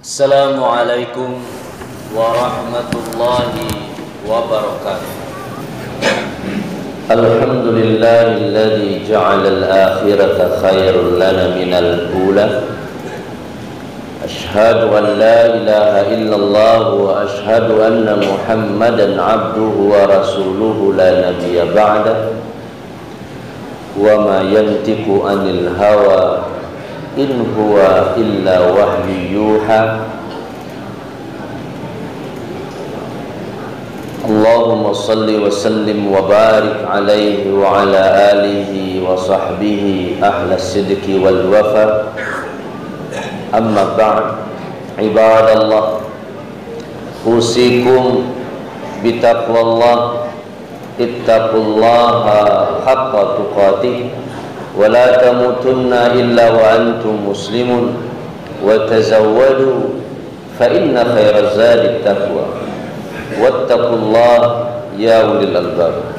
Assalamualaikum warahmatullahi wabarakatuh. Alhamdulillahilladzi ja'ala al-akhirata khairan lana minal ula. Ashhadu an la ilaha illallah wa ashhadu anna Muhammadan abduhu wa rasuluhu la nabiyya ba'da. Wa ma yantiqu anil hawa in huwa illa wahyu yuha. Allahumma salli wa sallim wa barik alaihi wa ala alihi wa sahbihi ahla sidqi wal wafa. Amma ba'd, ibadallah, usikum bitaqwallah, ittaqullaha haqqa tuqatih, wa la tamutunna illa wa antum muslimun, wa tazawwadu fa inna khairaz zadi taqwa, wattaqullaha ya ulil albab.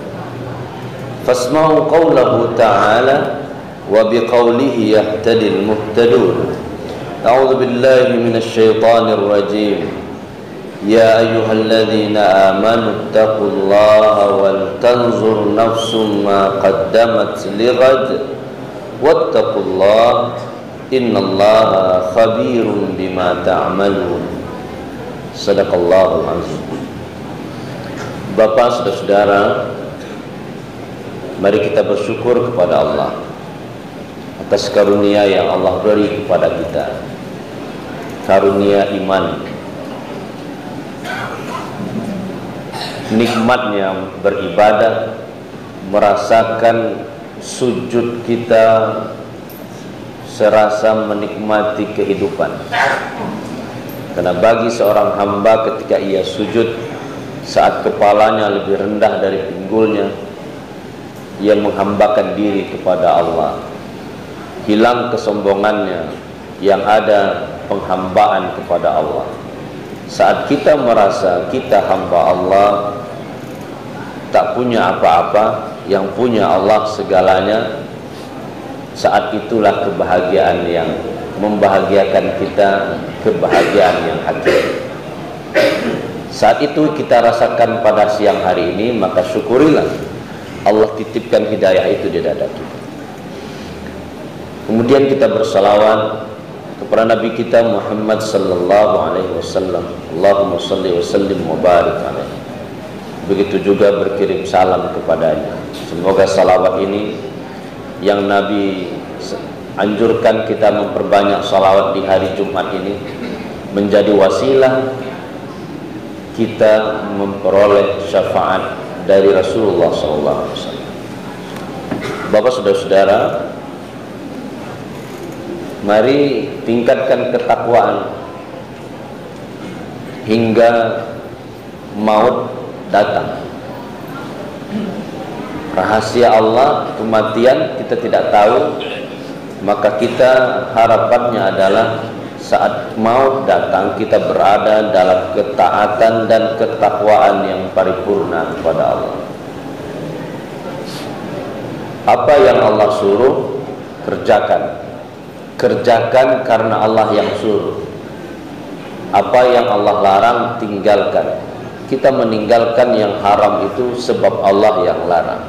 Fasma'u qawlahu ta'ala wa biqawlihi yahtadil muhtadun. A'udzu billahi minasy syaithanir rajim. Ya ayyuhalladzina amanu taqullaha wal tanzur nafsum ma qaddamat lighad wattaqullaha innallaha khabirun bima ta'malun. Sadaqallahul azim. Bapak, saudara-saudara, mari kita bersyukur kepada Allah atas karunia yang Allah beri kepada kita, karunia iman, nikmatnya beribadah, merasakan sujud kita serasa menikmati kehidupan. Karena bagi seorang hamba ketika ia sujud, saat kepalanya lebih rendah dari pinggulnya, ia menghambakan diri kepada Allah, hilang kesombongannya, yang ada penghambaan kepada Allah. Saat kita merasa kita hamba Allah, tak punya apa-apa, yang punya Allah segalanya, saat itulah kebahagiaan yang membahagiakan kita, kebahagiaan yang hakiki. Saat itu kita rasakan pada siang hari ini, maka syukurilah Allah titipkan hidayah itu di dada kita. Kemudian kita bersalawat kepada Nabi kita Muhammad sallallahu alaihi wasallam. Allahumma salli wa sallim wa barik alaihi. Begitu juga berkirim salam kepadanya. Semoga salawat ini yang Nabi anjurkan kita memperbanyak salawat di hari Jumat ini menjadi wasilah kita memperoleh syafaat dari Rasulullah sallallahu alaihi wasallam. Bapak, saudara-saudara, mari tingkatkan ketakwaan hingga maut datang. Rahasia Allah, kematian kita tidak tahu, maka kita harapannya adalah saat maut datang kita berada dalam ketaatan dan ketakwaan yang paripurna kepada Allah. Apa yang Allah suruh, kerjakan. Kerjakan karena Allah yang suruh. Apa yang Allah larang, tinggalkan. Kita meninggalkan yang haram itu sebab Allah yang larang.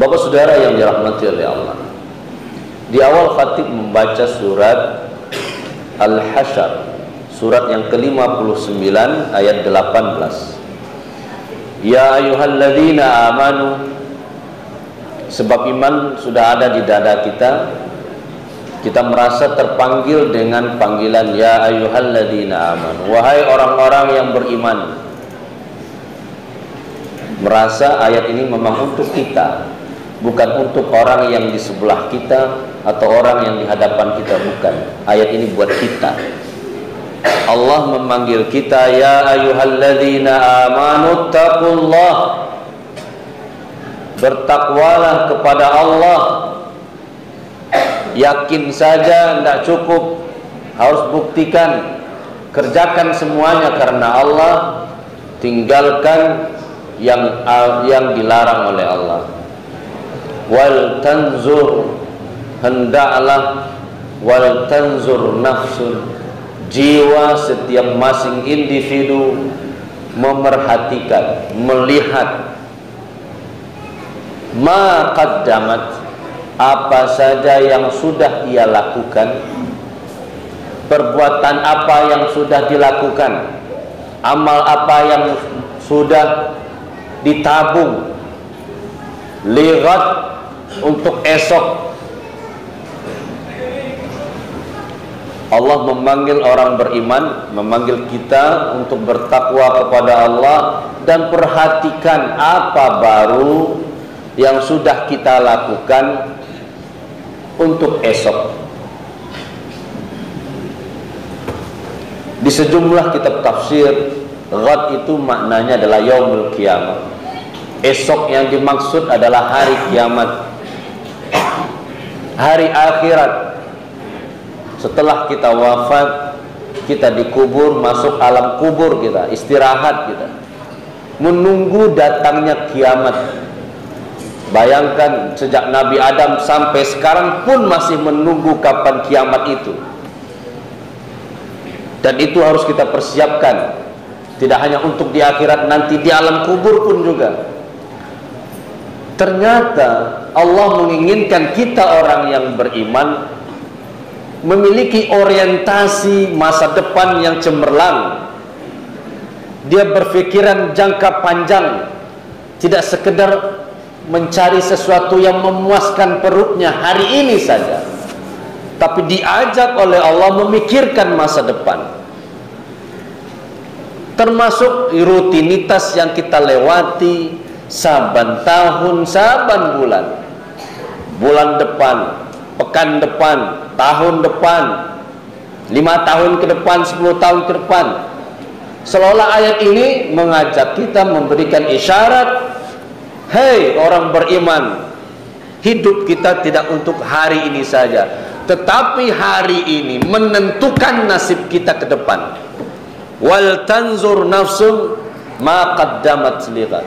Bapak saudara yang dirahmati oleh Allah, di awal khatib membaca surat Al-Hasyr, surat yang ke-59 ayat 18. Ya ayyuhalladzina amanu, sebab iman sudah ada di dada kita, kita merasa terpanggil dengan panggilan ya ayyuhalladzina amanu, wahai orang-orang yang beriman. Merasa ayat ini memang untuk kita, bukan untuk orang yang di sebelah kita atau orang yang di hadapan kita, bukan. Ayat ini buat kita. Allah memanggil kita, ya ayyuhalladzina amanu taqullah, bertakwalah kepada Allah. Yakin saja tidak cukup, harus buktikan. Kerjakan semuanya karena Allah, tinggalkan yang dilarang oleh Allah. Wal tanzur, hendaklah, wal tanzur nafsun, jiwa setiap masing individu memerhatikan, melihat ma qaddamat, apa saja yang sudah ia lakukan, perbuatan apa yang sudah dilakukan, amal apa yang sudah ditabung, lighat untuk esok. Allah memanggil orang beriman, memanggil kita untuk bertakwa kepada Allah dan perhatikan apa baru yang sudah kita lakukan untuk esok. Di sejumlah kitab tafsir, ghad itu maknanya adalah yaumul qiyamah. Esok yang dimaksud adalah hari kiamat, hari akhirat. Setelah kita wafat, kita dikubur, masuk alam kubur kita, istirahat kita, menunggu datangnya kiamat. Bayangkan sejak Nabi Adam sampai sekarang pun masih menunggu kapan kiamat itu. Dan itu harus kita persiapkan. Tidak hanya untuk di akhirat, nanti di alam kubur pun juga. Ternyata Allah menginginkan kita orang yang beriman memiliki orientasi masa depan yang cemerlang. Dia berpikiran jangka panjang, tidak sekedar mencari sesuatu yang memuaskan perutnya hari ini saja, tapi diajak oleh Allah memikirkan masa depan. Termasuk rutinitas yang kita lewati saban tahun, saban bulan, bulan depan, pekan depan, tahun depan, 5 tahun ke depan, 10 tahun ke depan. Seolah ayat ini mengajak kita, memberikan isyarat, hei orang beriman, hidup kita tidak untuk hari ini saja, tetapi hari ini menentukan nasib kita ke depan. Wal tanzur nafsum ma qaddamat lighad.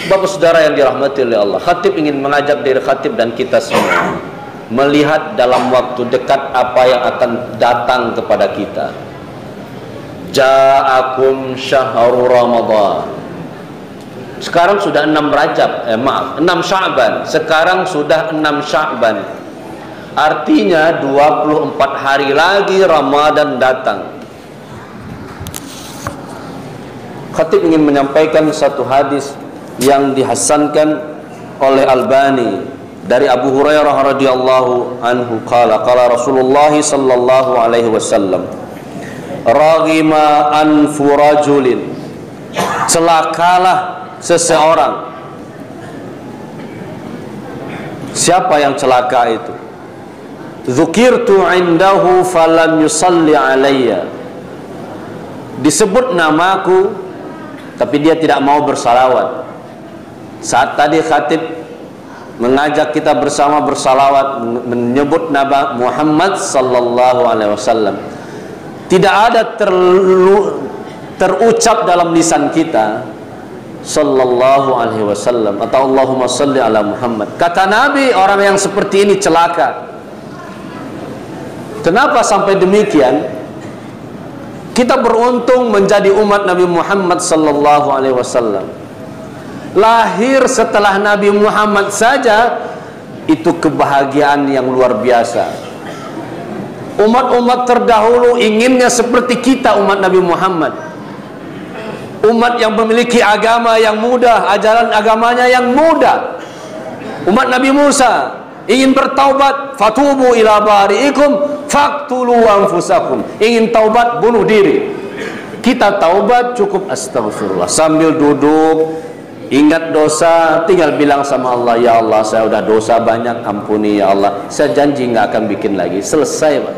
Bapak saudara yang dirahmati oleh Allah, khatib ingin mengajak diri khatib dan kita semua melihat dalam waktu dekat apa yang akan datang kepada kita. Ja'akum syahrul Ramadan. Sekarang sudah 6 Rajab, 6 Sya'ban. Sekarang sudah 6 Sya'ban. Artinya 24 hari lagi Ramadan datang. Khatib ingin menyampaikan satu hadis yang dihasankan oleh Albani dari Abu Hurairah radhiyallahu anhu qala Rasulullah sallallahu alaihi wasallam, raghima anfu rajulin, celakalah seseorang. Siapa yang celaka itu? Dzukirtu indahu falam yusalli alayya, disebut namaku tapi dia tidak mau bersalawat. Saat tadi khatib mengajak kita bersama bersalawat, menyebut nama Muhammad sallallahu alaihi wasallam, tidak ada terucap dalam lisan kita sallallahu alaihi wasallam atau Allahumma salli ala Muhammad. Kata Nabi, orang yang seperti ini celaka. Kenapa sampai demikian? Kita beruntung menjadi umat Nabi Muhammad sallallahu alaihi wasallam. Lahir setelah Nabi Muhammad saja itu kebahagiaan yang luar biasa. Umat-umat terdahulu inginnya seperti kita, umat Nabi Muhammad. Umat yang memiliki agama yang mudah, ajaran agamanya yang mudah. Umat Nabi Musa ingin bertaubat, fatubu ila bari'ikum faqtulu anfusakum. Ingin taubat, bunuh diri. Kita taubat cukup astagfirullah, sambil duduk ingat dosa, tinggal bilang sama Allah, ya Allah saya udah dosa banyak, ampuni ya Allah, saya janji nggak akan bikin lagi. Selesai Pak.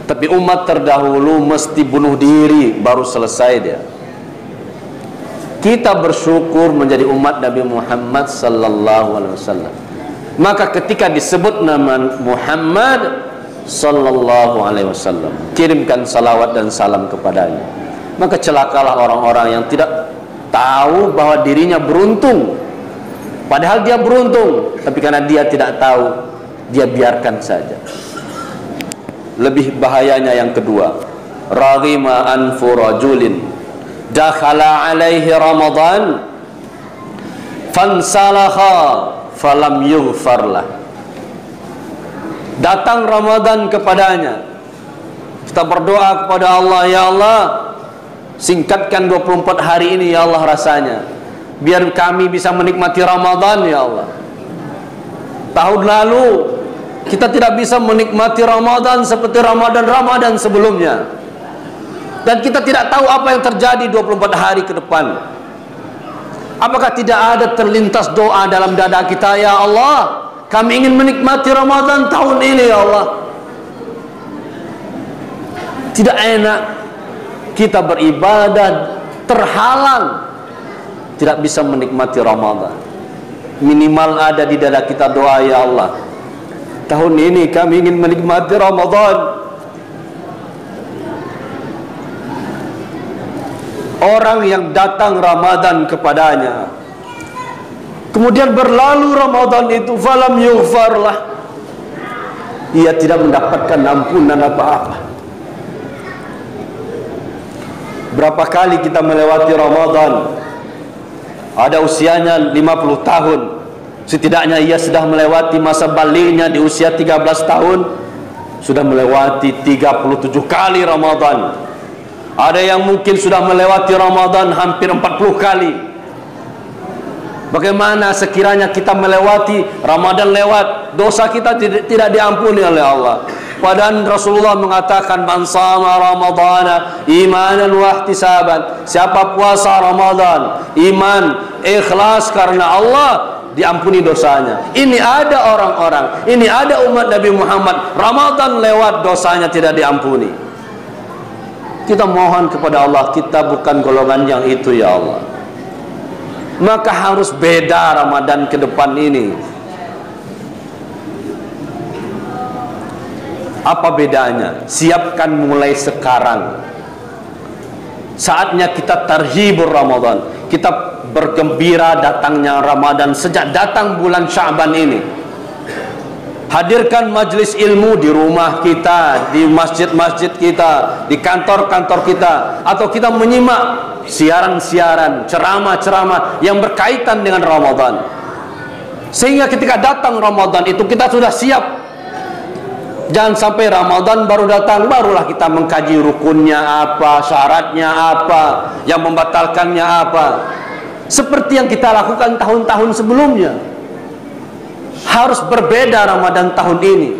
Tapi umat terdahulu mesti bunuh diri baru selesai dia. Kita bersyukur menjadi umat Nabi Muhammad sallallahu alaihi wasallam. Maka ketika disebut nama Muhammad sallallahu alaihi wasallam, kirimkan salawat dan salam kepadanya. Maka celakalah orang-orang yang tidak tahu bahwa dirinya beruntung, padahal dia beruntung, tapi karena dia tidak tahu, dia biarkan saja. lebih bahayanya yang kedua. Raghima anfu rajulin dakhala alaihi Ramadan fansalakha falam yughfarlah. Datang Ramadan kepadanya, kita berdoa kepada Allah, ya Allah, singkatkan 24 hari ini ya Allah rasanya, biar kami bisa menikmati Ramadan ya Allah. Tahun lalu kita tidak bisa menikmati Ramadan seperti Ramadan sebelumnya, dan kita tidak tahu apa yang terjadi 24 hari ke depan. Apakah tidak ada terlintas doa dalam dada kita, ya Allah, kami ingin menikmati Ramadan tahun ini ya Allah. Tidak enak kita beribadah terhalang, tidak bisa menikmati Ramadan. Minimal ada di dada kita doa, ya Allah, tahun ini kami ingin menikmati Ramadan. Orang yang datang Ramadan kepadanya, kemudian berlalu Ramadan itu, falam yughfarlah, ia tidak mendapatkan ampunan apa-apa. Berapa kali kita melewati Ramadan, ada usianya 50 tahun, setidaknya ia sudah melewati masa baliknya di usia 13 tahun, sudah melewati 37 kali Ramadan. Ada yang mungkin sudah melewati Ramadan hampir 40 kali. Bagaimana sekiranya kita melewati Ramadan lewat, dosa kita tidak diampuni oleh Allah. Padahal Rasulullah mengatakan, man shama ramadhana imanan wa ihtisaban, siapa puasa Ramadan iman ikhlas karena Allah, diampuni dosanya. Ini ada orang-orang, ini ada umat Nabi Muhammad, Ramadan lewat dosanya tidak diampuni. Kita mohon kepada Allah, kita bukan golongan yang itu ya Allah. Maka harus beda Ramadan ke depan ini. Apa bedanya? Siapkan mulai sekarang. Saatnya kita tarhibur Ramadan. Kita bergembira datangnya Ramadan sejak datang bulan Sya'ban ini. Hadirkan majlis ilmu di rumah kita, di masjid-masjid kita, di kantor-kantor kita, atau kita menyimak siaran-siaran, ceramah-ceramah yang berkaitan dengan Ramadan. Sehingga ketika datang Ramadan itu kita sudah siap. Jangan sampai Ramadan baru datang, barulah kita mengkaji rukunnya apa, syaratnya apa, yang membatalkannya apa. Seperti yang kita lakukan tahun-tahun sebelumnya. Harus berbeda Ramadan tahun ini.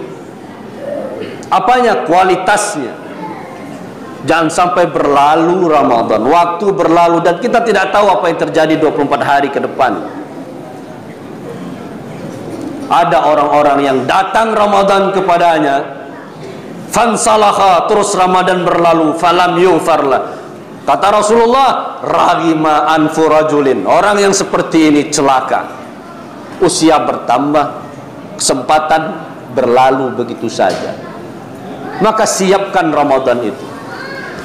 Apanya? Kualitasnya. Jangan sampai berlalu Ramadan, waktu berlalu dan kita tidak tahu apa yang terjadi 24 hari ke depan. Ada orang-orang yang datang Ramadan kepadanya, fansalakha, terus Ramadan berlalu, falam yughfarlah. Kata Rasulullah, raghima anfu rajulin, orang yang seperti ini celaka. Usia bertambah, kesempatan berlalu begitu saja. Maka siapkan Ramadan itu.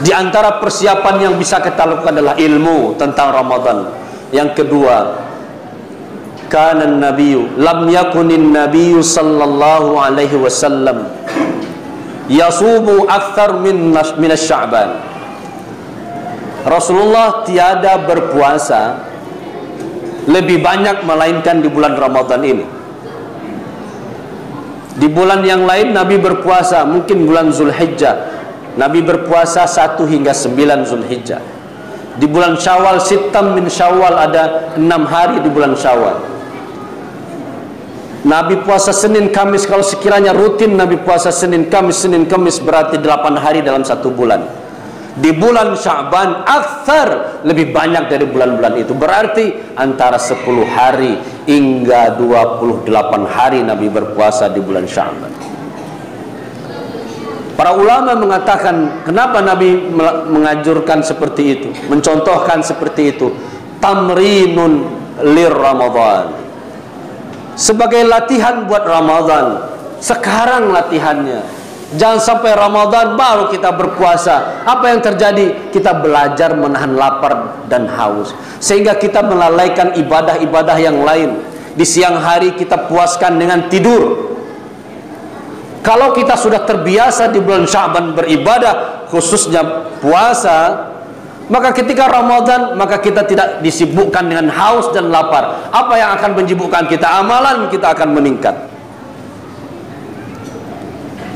Di antara persiapan yang bisa kita lakukan adalah ilmu tentang Ramadan. Yang kedua, kana nabiyyu lam yakunin nabiyyu sallallahu alaihi wasallam yasubu akthar min Sya'ban. Rasulullah tiada berpuasa lebih banyak melainkan di bulan Ramadan ini. Di bulan yang lain Nabi berpuasa, mungkin bulan Zulhijjah Nabi berpuasa 1 hingga 9 Zulhijjah. Di bulan Syawal, Sittam min Syawal, ada 6 hari di bulan Syawal. Nabi puasa Senin Kamis. Kalau sekiranya rutin Nabi puasa Senin Kamis berarti 8 hari dalam 1 bulan. Di bulan Sya'ban akthar, lebih banyak dari bulan-bulan itu. Berarti antara 10 hari hingga 28 hari Nabi berpuasa di bulan Sya'ban. Para ulama mengatakan, kenapa Nabi menganjurkan seperti itu, mencontohkan seperti itu? Tamrinun lir Ramadan, sebagai latihan buat Ramadan. Sekarang latihannya. Jangan sampai Ramadan baru kita berpuasa. Apa yang terjadi? Kita belajar menahan lapar dan haus, sehingga kita melalaikan ibadah-ibadah yang lain. Di siang hari kita puaskan dengan tidur. Kalau kita sudah terbiasa di bulan Sya'ban beribadah, khususnya puasa, maka ketika Ramadan, maka kita tidak disibukkan dengan haus dan lapar. Apa yang akan menyibukkan kita? Amalan kita akan meningkat.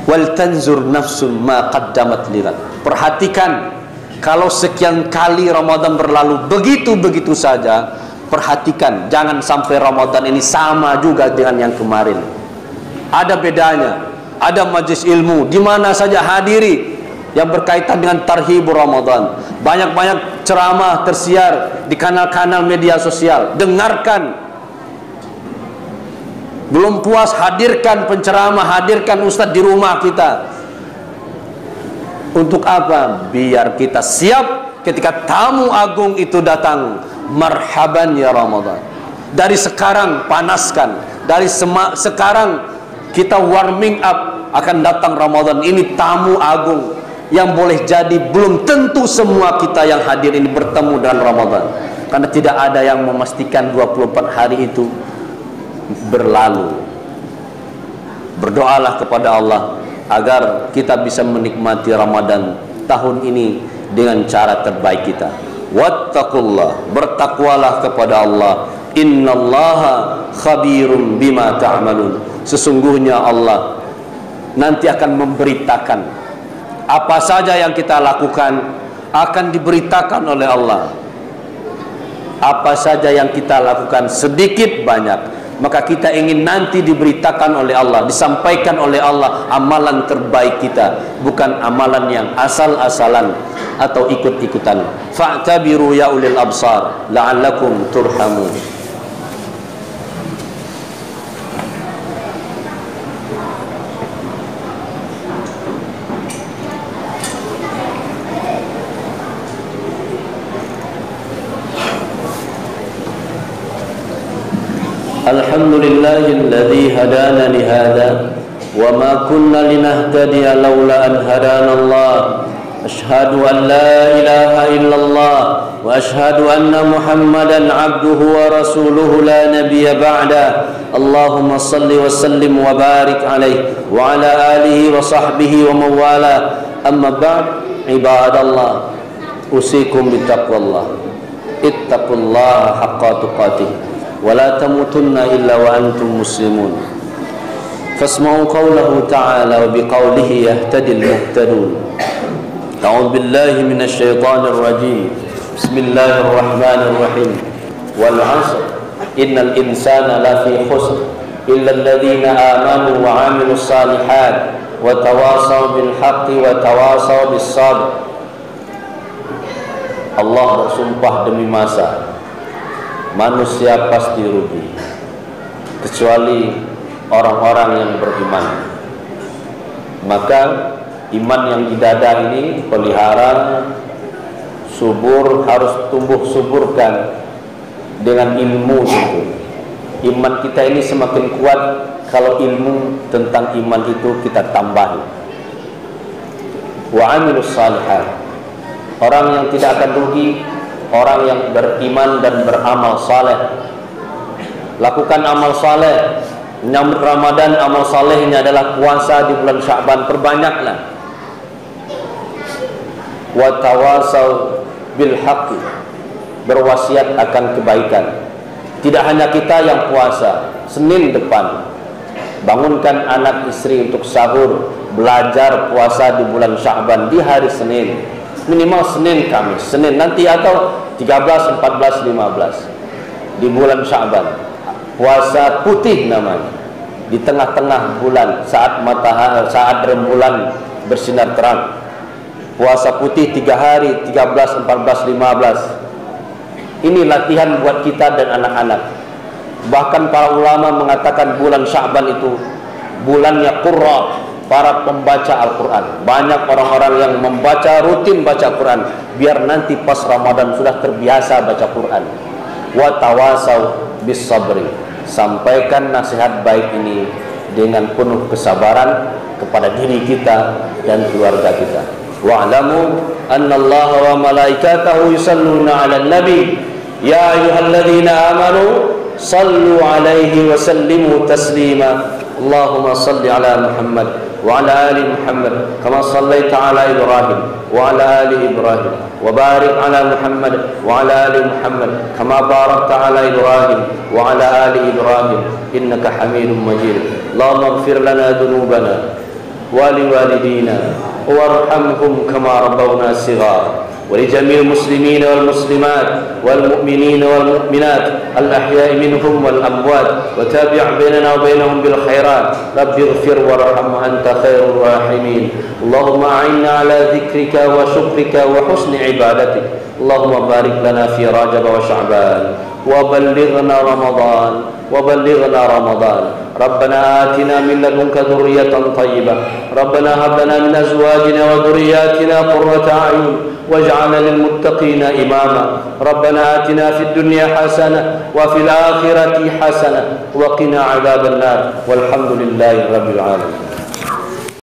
Wal tanzur nafsun ma qaddamat lirat. Perhatikan, kalau sekian kali Ramadan berlalu begitu saja, perhatikan, jangan sampai Ramadan ini sama juga dengan yang kemarin. Ada bedanya. Ada majlis ilmu di mana saja hadiri yang berkaitan dengan tarhibur Ramadan. Banyak-banyak ceramah tersiar di kanal-kanal media sosial. Dengarkan. Belum puas, hadirkan penceramah, hadirkan ustadz di rumah kita. Untuk apa? Biar kita siap ketika tamu agung itu datang. Marhaban ya Ramadan. Dari sekarang panaskan. Dari sekarang kita warming up, akan datang Ramadan. Ini tamu agung yang boleh jadi belum tentu semua kita yang hadir ini bertemu dengan Ramadan, karena tidak ada yang memastikan 24 hari itu berlalu. Berdoalah kepada Allah agar kita bisa menikmati Ramadan tahun ini dengan cara terbaik kita. Wattaqullah, bertakwalah kepada Allah. Innallaha khabirum bima ta'malun. Sesungguhnya Allah nanti akan memberitakan apa saja yang kita lakukan, akan diberitakan oleh Allah. Apa saja yang kita lakukan, sedikit banyak, maka kita ingin nanti diberitakan oleh Allah, disampaikan oleh Allah amalan terbaik kita, bukan amalan yang asal-asalan atau ikut-ikutan. Fa'tabiru ya ulil absar la'allakum turhamun. Alhamdulillahilladzi hadana li hadza wa ma kunna linahtadiya laula an hadana Allah. Asyhadu an la ilaha illallah wa asyhadu anna Muhammadan abduhu wa rasuluhu la nabiyya ba'da. Allahumma salli wa sallim wa barik alaihi wa ala alihi wa sahbihi wa mawala. Amma ba'd, ibadallah, usikum bittaqwallah. Ittaqullaha haqqa tuqatih ولا تموتن إلا وأنتم مسلمون فاسمعوا قوله تعالى وبقوله يهتدي المهتدون أعوذ بالله من الشيطان الرجيم بسم الله الرحمن الرحيم والعصر إن الإنسان لفي خسر إلا الذين آمنوا وعملوا الصالحات وتواصوا بالحق وتواصوا بالصبر. Allah bersumpah demi masa, manusia pasti rugi kecuali orang-orang yang beriman. Maka iman yang di dada ini pelihara, subur, harus tumbuh suburkan dengan ilmu itu. Iman kita ini semakin kuat kalau ilmu tentang iman itu kita tambahi. Wa amilus salihat, orang yang tidak akan rugi, orang yang beriman dan beramal saleh. Lakukan amal saleh. Menyambut Ramadan, amal salehnya adalah puasa di bulan Sya'ban, perbanyaklah. Wa tawasau bil haqqi, berwasiat akan kebaikan. Tidak hanya kita yang puasa, Senin depan bangunkan anak istri untuk sahur, belajar puasa di bulan Sya'ban di hari Senin. Minimal Senin, Kamis, Senin nanti atau 13, 14, 15 di bulan Sya'ban. Puasa putih namanya. Di tengah-tengah bulan saat matahari, saat rembulan bersinar terang. Puasa putih 3 hari, 13, 14, 15. Ini latihan buat kita dan anak-anak. Bahkan para ulama mengatakan bulan Sya'ban itu bulannya qurra, para pembaca Al-Quran. Banyak orang-orang yang membaca, rutin baca Quran, biar nanti pas Ramadan sudah terbiasa baca Quran. Wa tawasau bis sabri, sampaikan nasihat baik ini dengan penuh kesabaran kepada diri kita dan keluarga kita. Wa'lamu annallaha wa malaikatahu yusalluna 'alan nabi ya ayyuhalladzina amanu sallu 'alaihi wa sallimu taslima. Allahumma salli ala Muhammad وعلى آل محمد كما صليت على إبراهيم وعلى آل إبراهيم وبارك على محمد وعلى آل محمد كما باركت على إبراهيم وعلى آل إبراهيم إنك حميد مجيد. اللهم اغفر لنا ذنوبنا ولوالدينا وارحمهم كما ربونا صغارا، ولجميع المسلمين والمسلمات والمؤمنين والمؤمنات الأحياء منهم والأموات، وتابع بيننا وبينهم بالخيرات. رب اغفر وارحم وأنت خير الراحمين. اللهم أعنا على ذكرك وشكرك وحسن عبادتك. اللهم بارك لنا في رجب وشعبان وبلغنا رمضان. ربنا آتنا من لدنك ذرية طيبة. ربنا هب لنا من أزواجنا وذرياتنا قرة أعين واجعلنا للمتقين إماما. ربنا آتنا في الدنيا حسنة وفي الآخرة حسنة وقنا عذاب النار، والحمد لله رب العالمين.